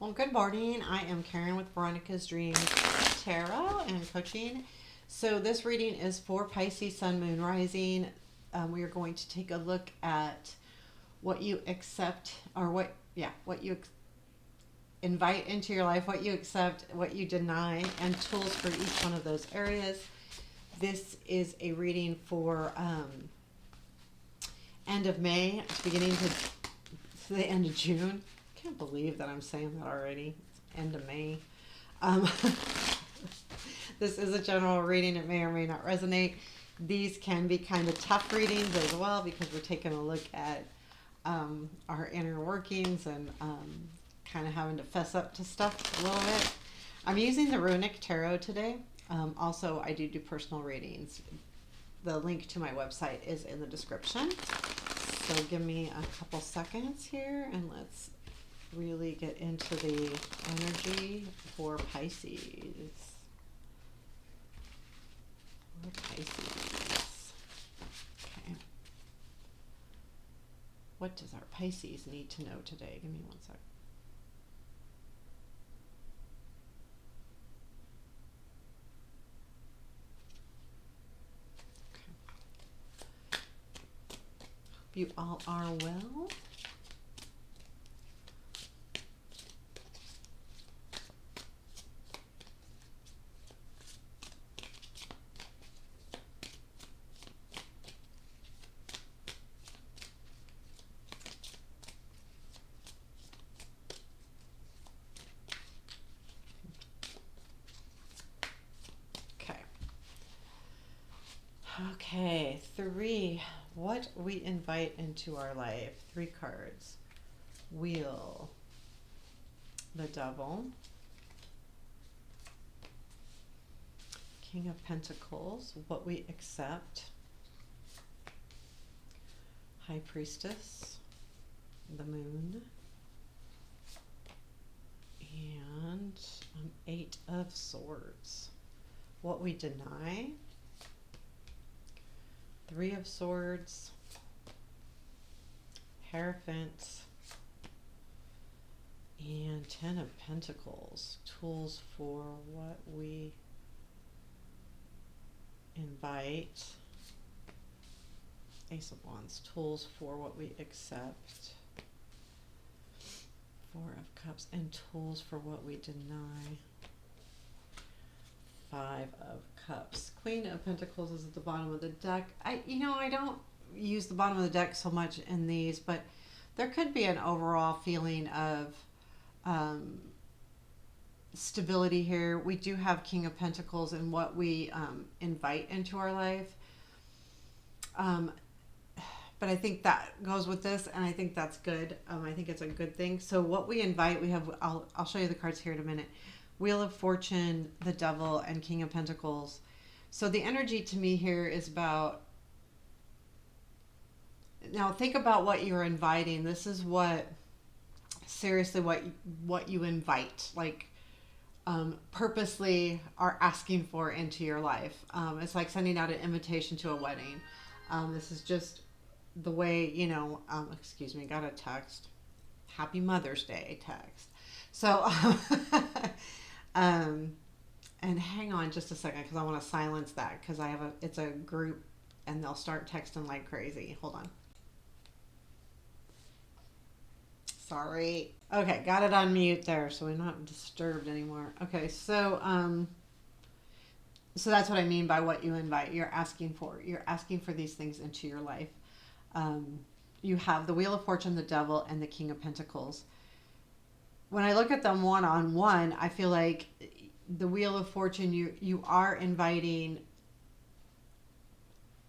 Well, good morning. I am Karen with Veronica's Dreams Tarot and Coaching. So, this reading is for Pisces Sun, Moon, Rising. We are going to take a look at what you accept, or what you invite into your life, what you accept, what you deny, and tools for each one of those areas. This is a reading for end of May, beginning to the end of June. I can't believe that I'm saying that already. It's end of May. Um, this is a general reading. It may or may not resonate. These can be kind of tough readings as well because we're taking a look at our inner workings and kind of having to fess up to stuff a little bit. I'm using the Runik Tarot today. Also, I do personal readings. The link to my website is in the description. So give me a couple seconds here and let's really get into the energy for Pisces. For Pisces. Okay. What does our Pisces need to know today? Give me one sec. Hope you all are well. Okay, three. What we invite into our life. 3 cards. Wheel. The Devil. King of Pentacles. What we accept. High Priestess. The Moon. And 8 of Swords. What we deny. 3 of Swords, Hierophant, and 10 of Pentacles. Tools for what we invite. Ace of Wands. Tools for what we accept. 4 of Cups, and tools for what we deny. 5 of Cups. Queen of Pentacles is at the bottom of the deck. I don't use the bottom of the deck so much in these, but there could be an overall feeling of stability here. We do have King of Pentacles and what we invite into our life. But I think that goes with this, and I think that's good. I think it's a good thing. So what we invite, we have, I'll show you the cards here in a minute. Wheel of Fortune, the Devil, and King of Pentacles. So the energy to me here is about, now think about what you're inviting. This is seriously what you invite, like purposely are asking for into your life. It's like sending out an invitation to a wedding. This is just the way, excuse me, got a text. Happy Mother's Day text. So, and hang on just a second because I want to silence that because it's a group and they'll start texting like crazy. Hold on. Sorry. Okay, got it on mute there so we're not disturbed anymore. Okay, so that's what I mean by what you invite. You're asking for these things into your life. You have the Wheel of Fortune, the Devil, and the King of Pentacles. When I look at them one-on-one, I feel like the Wheel of Fortune, you are inviting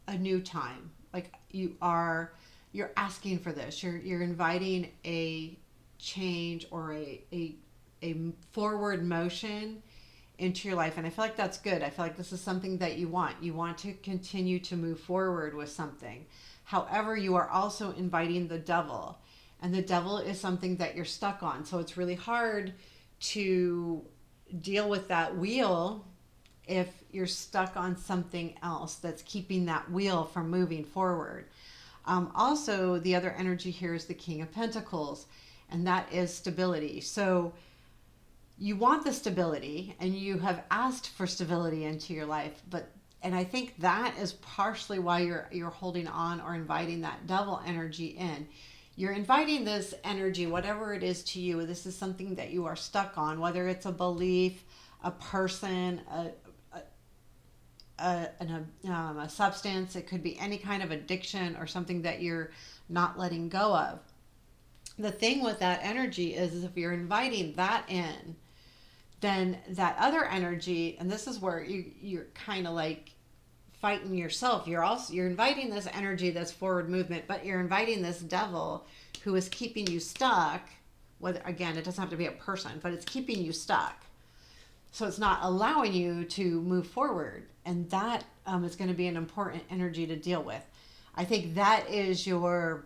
a new time. Like you're asking for this. You're inviting a change or a forward motion into your life. And I feel like that's good. I feel like this is something that you want. You want to continue to move forward with something. However, you are also inviting the Devil. And the Devil is something that you're stuck on. So it's really hard to deal with that wheel if you're stuck on something else that's keeping that wheel from moving forward. Also, the other energy here is the King of Pentacles, and that is stability. So you want the stability and you have asked for stability into your life, but and I think that is partially why you're holding on or inviting that devil energy in. You're inviting this energy, whatever it is to you. This is something that you are stuck on, whether it's a belief, a person, a substance. It could be any kind of addiction or something that you're not letting go of. The thing with that energy is if you're inviting that in, then that other energy, and this is where you're kind of like fighting yourself. You're inviting this energy that's forward movement, but you're inviting this devil who is keeping you stuck. Whether, again, it doesn't have to be a person, but it's keeping you stuck, so it's not allowing you to move forward. And that is going to be an important energy to deal with. I think that is your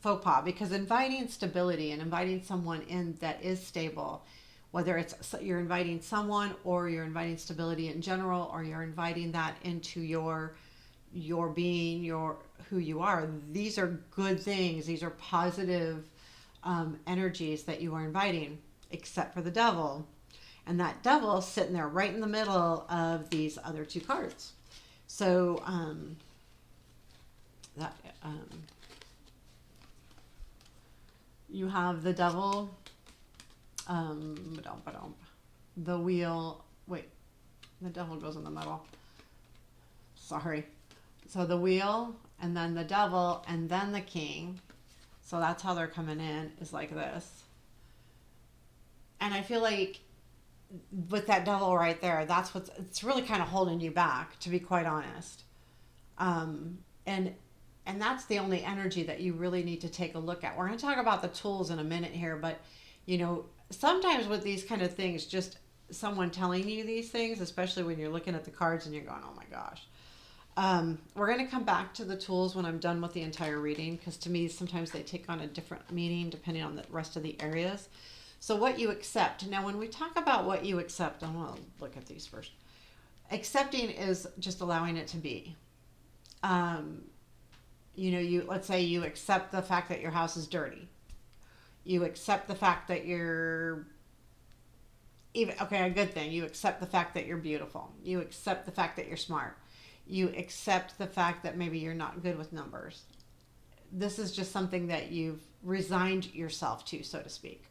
faux pas, because inviting stability and inviting someone in that is stable, whether it's you're inviting someone or you're inviting stability in general, or you're inviting that into your being, your who you are, these are good things. These are positive energies that you are inviting, except for the devil. And that devil sitting there right in the middle of these other two cards. So that you have the devil, the wheel. Wait, the devil goes in the middle. Sorry. So the wheel, and then the devil, and then the king. So that's how they're coming in, is like this. And I feel like with that devil right there, it's really kind of holding you back, to be quite honest. And that's the only energy that you really need to take a look at. We're going to talk about the tools in a minute here, but sometimes with these kind of things, just someone telling you these things, especially when you're looking at the cards and you're going, oh my gosh. We're going to come back to the tools when I'm done with the entire reading, because to me, sometimes they take on a different meaning depending on the rest of the areas. So what you accept. Now, when we talk about what you accept, I want to look at these first. Accepting is just allowing it to be. Let's say you accept the fact that your house is dirty. You accept the fact that a good thing. You accept the fact that you're beautiful. You accept the fact that you're smart. You accept the fact that maybe you're not good with numbers. This is just something that you've resigned yourself to, so to speak.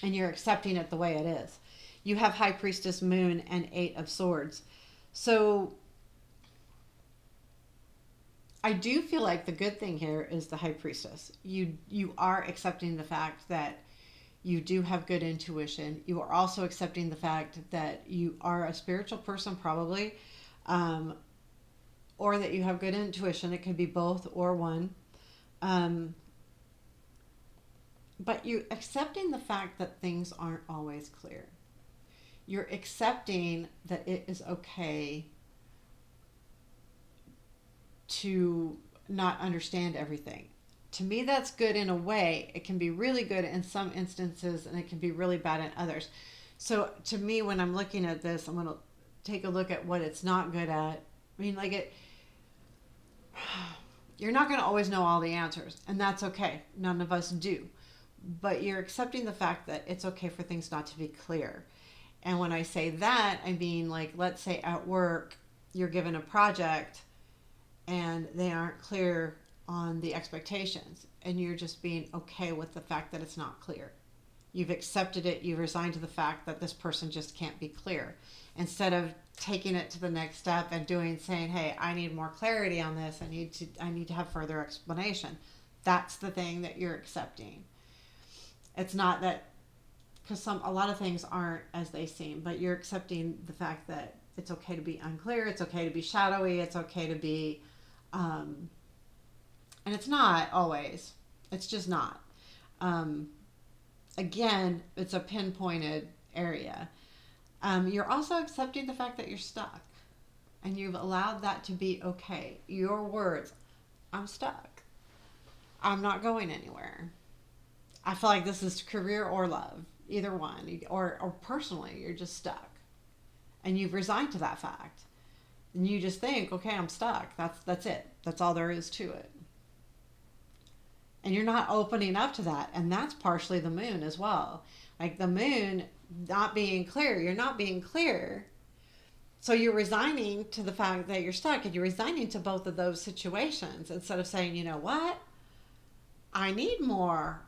And you're accepting it the way it is. You have High Priestess, Moon, and Eight of Swords. So I do feel like the good thing here is the High Priestess. You are accepting the fact that you do have good intuition. You are also accepting the fact that you are a spiritual person, probably, or that you have good intuition. It could be both or one. But you're accepting the fact that things aren't always clear. You're accepting that it is okay to not understand everything. To me, that's good in a way. It can be really good in some instances, and it can be really bad in others. So to me, when I'm looking at this, I'm going to take a look at what it's not good at. I mean, you're not going to always know all the answers, and that's okay. None of us do. But you're accepting the fact that it's okay for things not to be clear. And when I say that, I mean, let's say at work, you're given a project and they aren't clear on the expectations, and you're just being okay with the fact that it's not clear. You've accepted it. You've resigned to the fact that this person just can't be clear. Instead of taking it to the next step and saying, hey, I need more clarity on this. I need to have further explanation. That's the thing that you're accepting. It's not that, because a lot of things aren't as they seem, but you're accepting the fact that it's okay to be unclear. It's okay to be shadowy. It's okay to be, and it's not always. It's just not. Again, it's a pinpointed area. You're also accepting the fact that you're stuck, and you've allowed that to be okay. Your words, I'm stuck. I'm not going anywhere. I feel like this is career or love, either one, or personally, you're just stuck, and you've resigned to that fact, and you just think, okay, I'm stuck. That's it. That's all there is to it. and you're not opening up to that. And that's partially the moon as well. Like the moon not being clear, you're not being clear. So you're resigning to the fact that you're stuck, and you're resigning to both of those situations instead of saying, you know what? I need more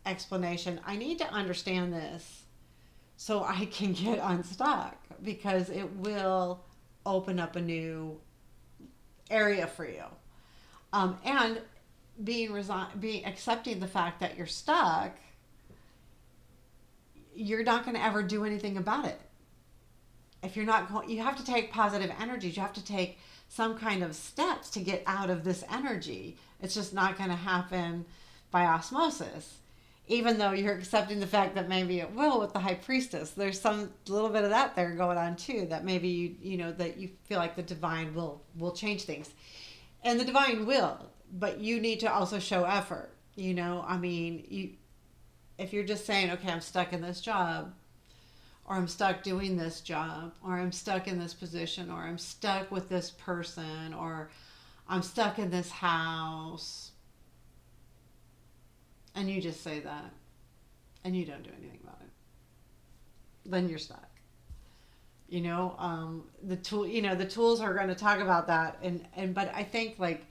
explanation. I need to understand this so I can get unstuck, because it will open up a new area for you. And being accepting the fact that you're stuck, you're not going to ever do anything about it. If you're not going, you have to take positive energies. You have to take some kind of steps to get out of this energy. It's just not going to happen by osmosis. Even though you're accepting the fact that maybe it will with the high priestess, there's some little bit of that there going on too. That maybe you know that you feel like the divine will change things, and the divine will, but you need to also show effort. You know, I mean, if you're just saying, okay, I'm stuck in this job, or I'm stuck doing this job, or I'm stuck in this position, or I'm stuck with this person, or I'm stuck in this house, and you just say that and you don't do anything about it, then you're stuck. You know, the tools are going to talk about that, and but I think, like,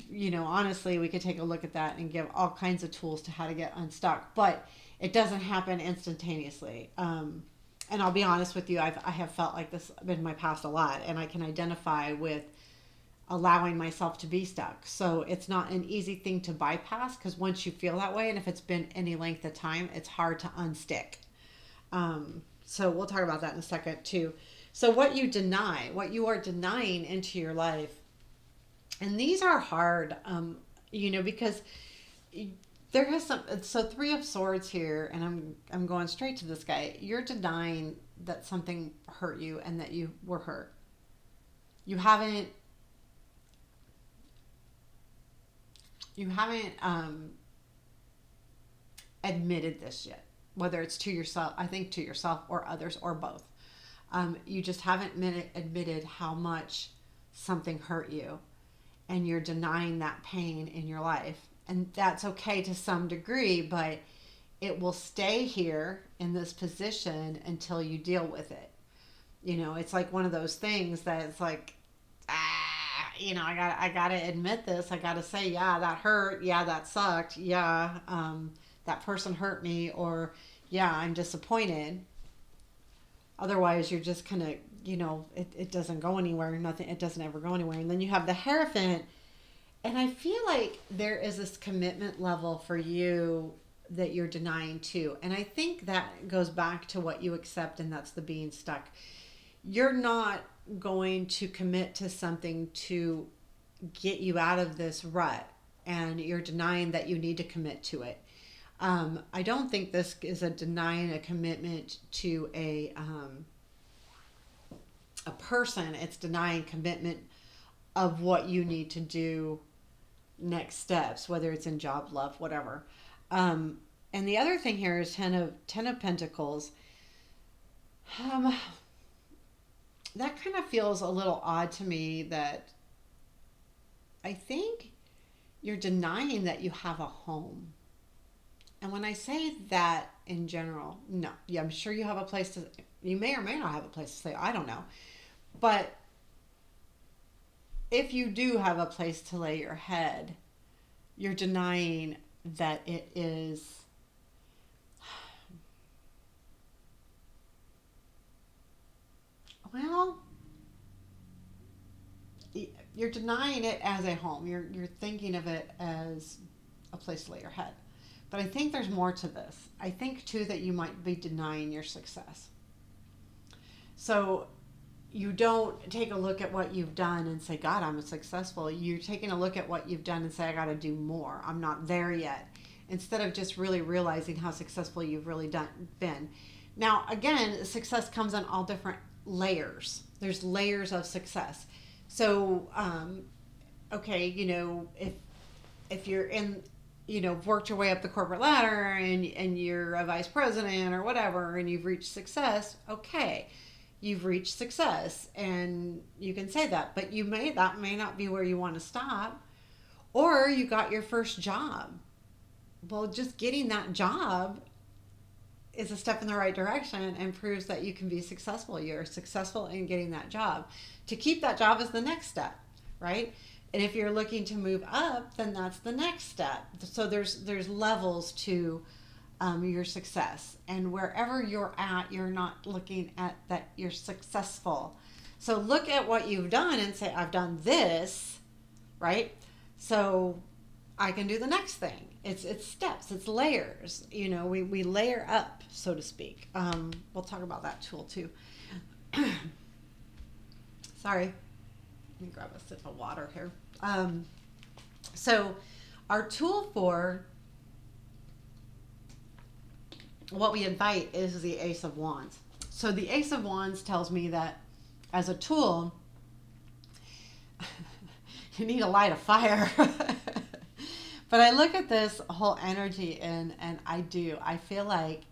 you know, honestly, we could take a look at that and give all kinds of tools to how to get unstuck, but it doesn't happen instantaneously. And I'll be honest with you, I have felt like this in my past a lot, and I can identify with allowing myself to be stuck. So it's not an easy thing to bypass, because once you feel that way, and if it's been any length of time, it's hard to unstick. So we'll talk about that in a second too. So what you are denying into your life, and these are hard, you know, because there has some. So Three of Swords here, and I'm going straight to this guy. You're denying that something hurt you and that you were hurt. You haven't. You haven't admitted this yet, whether it's to yourself, I think to yourself, or others, or both. You just haven't admitted how much something hurt you, and you're denying that pain in your life. And that's okay to some degree, but it will stay here in this position until you deal with it. You know, it's like one of those things that it's like, you know, I gotta admit this. I gotta say, yeah, that hurt. Yeah, that sucked. Yeah, that person hurt me, or yeah, I'm disappointed. Otherwise, you're just kind of, you know, it doesn't go anywhere. Nothing. It doesn't ever go anywhere. And then you have the Hierophant, and I feel like there is this commitment level for you that you're denying too. And I think that goes back to what you accept, and that's the being stuck. You're not going to commit to something to get you out of this rut, and you're denying that you need to commit to it. I don't think this is a denying a commitment to a person. It's denying commitment of what you need to do next steps, whether it's in job, love, whatever. And the other thing here is Ten of Pentacles. That kind of feels a little odd to me, that I think you're denying that you have a home. And when I say that in general, no, yeah, I'm sure you have a place to, you may or may not have a place to stay, I don't know. But if you do have a place to lay your head, you're denying that it is, well, you're denying it as a home. You're thinking of it as a place to lay your head. But I think there's more to this. I think too that you might be denying your success. So you don't take a look at what you've done and say, God, I'm successful. You're taking a look at what you've done and say, I got to do more. I'm not there yet. Instead of just really realizing how successful you've really been. Now, again, success comes on all different layers. There's layers of success. So, okay, you know, if you're in, you know, worked your way up the corporate ladder, and you're a vice president or whatever, and you've reached success, okay, you've reached success, and you can say that, but that may not be where you want to stop. Or you got your first job, Well, just getting that job is a step in the right direction and proves that you can be successful. You're successful in getting that job. To keep that job is the next step, right? And if you're looking to move up, then that's the next step. So there's levels to your success, and wherever you're at, you're not looking at that you're successful. So look at what you've done and say, I've done this, right? So I can do the next thing. It's steps, it's layers. You know, we layer up, so to speak. We'll talk about that tool too. Sorry, let me grab a sip of water here. So our tool for what we invite is the Ace of Wands. So the Ace of Wands tells me that as a tool, you need to light a fire. But I look at this whole energy and I feel like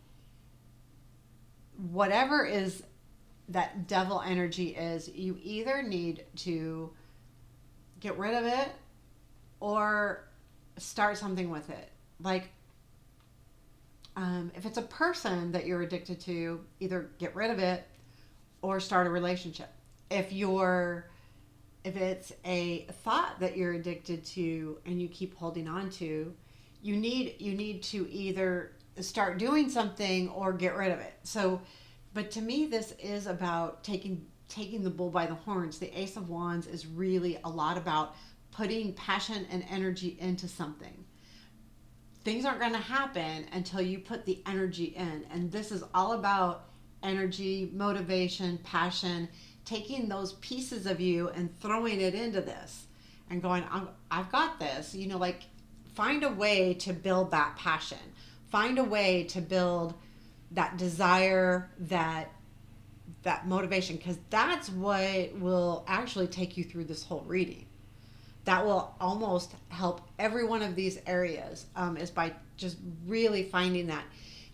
whatever is that devil energy is, you either need to get rid of it or start something with it. Like, if it's a person that you're addicted to, either get rid of it or start a relationship. If it's a thought that you're addicted to and you keep holding on to, you need to either start doing something or get rid of it. So, but to me, this is about taking the bull by the horns. The Ace of Wands is really a lot about putting passion and energy into something. Things aren't going to happen until you put the energy in. And this is all about energy, motivation, passion, taking those pieces of you and throwing it into this and going, I've got this. You know, like, find a way to build that passion. Find a way to build that desire, that motivation, because that's what will actually take you through this whole reading. That will almost help every one of these areas, is by just really finding that.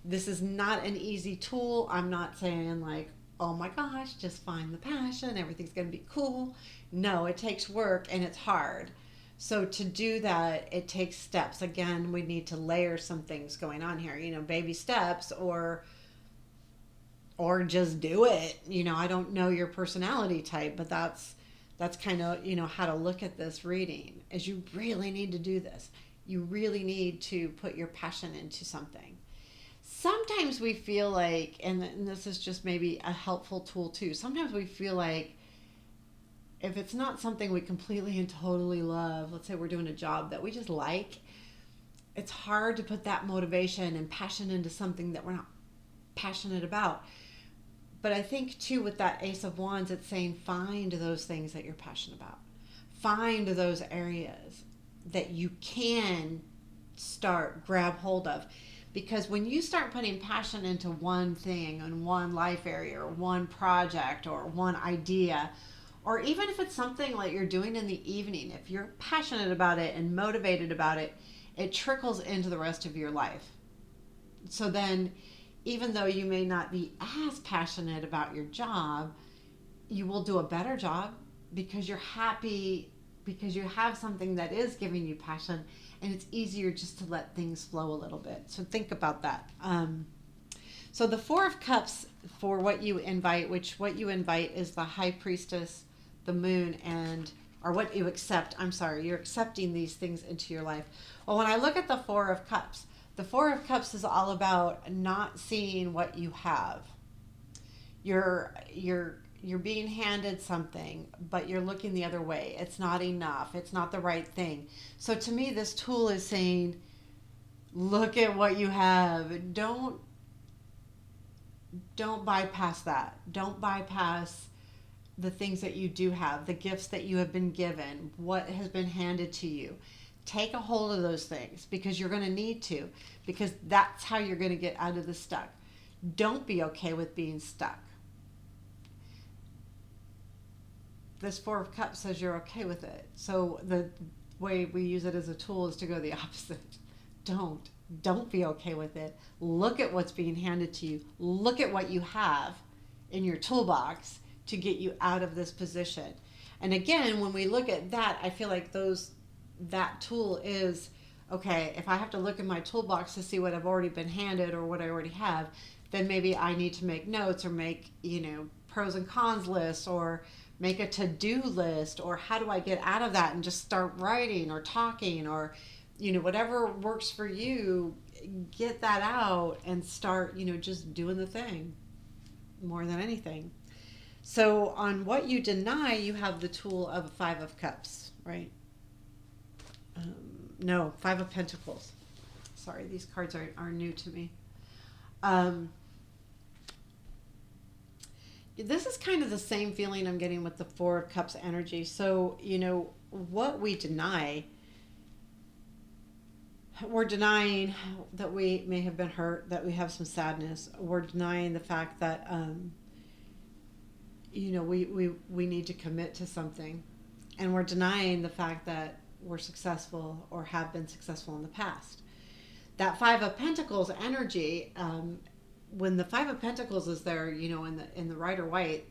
This is not an easy tool. I'm not saying like, oh my gosh, just find the passion, everything's going to be cool. No, it takes work and it's hard. So to do that, it takes steps. Again, we need to layer some things going on here, you know, baby steps, or just do it. You know, I don't know your personality type, but that's kind of, you know, how to look at this reading, is you really need to do this. You really need to put your passion into something. Sometimes we feel like, and this is just maybe a helpful tool too, sometimes we feel like if it's not something we completely and totally love, let's say we're doing a job that we just like, it's hard to put that motivation and passion into something that we're not passionate about. But I think too, with that Ace of Wands, it's saying find those things that you're passionate about. Find those areas that you can grab hold of. Because when you start putting passion into one thing and one life area or one project or one idea, or even if it's something like you're doing in the evening, if you're passionate about it and motivated about it, it trickles into the rest of your life. So then, even though you may not be as passionate about your job, you will do a better job because you're happy, because you have something that is giving you passion, and it's easier just to let things flow a little bit. So think about that. So the Four of Cups for what you invite, what you invite is the High Priestess, the Moon, or what you accept. I'm sorry, you're accepting these things into your life. Well, when I look at the Four of Cups, the Four of Cups is all about not seeing what you have. You're being handed something, but you're looking the other way. It's not enough. It's not the right thing. So to me, this tool is saying, look at what you have. Don't bypass that. Don't bypass the things that you do have, the gifts that you have been given, what has been handed to you. Take a hold of those things, because you're going to need to, because that's how you're going to get out of the stuck. Don't be okay with being stuck. This Four of Cups says you're okay with it. So the way we use it as a tool is to go the opposite. Don't be okay with it. Look at what's being handed to you. Look at what you have in your toolbox to get you out of this position. And again, when we look at that, I feel like that tool is okay, if I have to look in my toolbox to see what I've already been handed or what I already have, then maybe I need to make notes or make, pros and cons lists or make a to-do list, or how do I get out of that and just start writing or talking, or whatever works for you, get that out and start, just doing the thing more than anything. So on what you deny, you have the tool of Five of Cups, right? No, Five of Pentacles. Sorry, these cards are new to me. This is kind of the same feeling I'm getting with the Four of Cups energy. So, what we deny, we're denying that we may have been hurt, that we have some sadness. We're denying the fact that, we need to commit to something. And we're denying the fact that we're successful or have been successful in the past. That Five of Pentacles energy, when the Five of Pentacles is there, in the Rider White,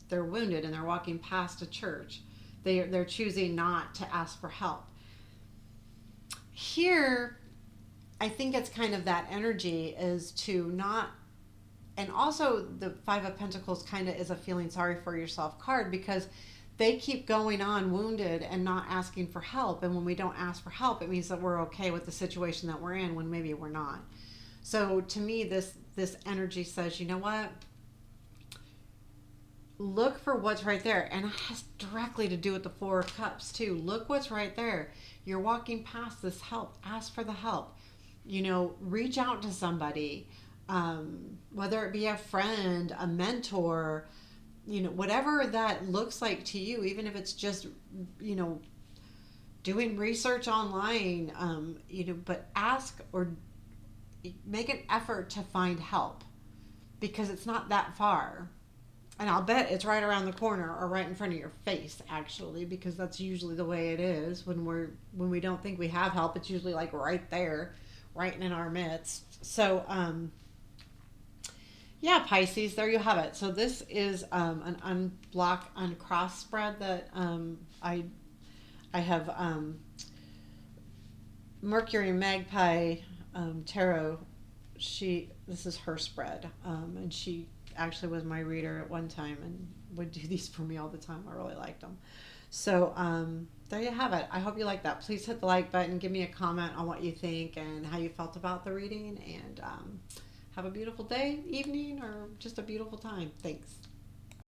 they're wounded and they're walking past a church. They're choosing not to ask for help. Here, I think it's kind of that energy is to not, and also the Five of Pentacles kind of is a feeling sorry for yourself card, because they keep going on wounded and not asking for help. And when we don't ask for help, it means that we're okay with the situation that we're in when maybe we're not. So to me, this energy says, you know what? Look for what's right there. And it has directly to do with the Four of Cups too. Look what's right there. You're walking past this help. Ask for the help. Reach out to somebody, whether it be a friend, a mentor, whatever that looks like to you, even if it's just, doing research online, but ask or make an effort to find help, because it's not that far. And I'll bet it's right around the corner or right in front of your face, actually, because that's usually the way it is when we don't think we have help. It's usually like right there, right in our midst. So, yeah, Pisces, there you have it. So this is an unblock, uncross spread that I have Mercury Magpie Tarot. This is her spread, and she actually was my reader at one time and would do these for me all the time. I really liked them. So there you have it. I hope you like that. Please hit the like button. Give me a comment on what you think and how you felt about the reading. And have a beautiful day, evening, or just a beautiful time. Thanks.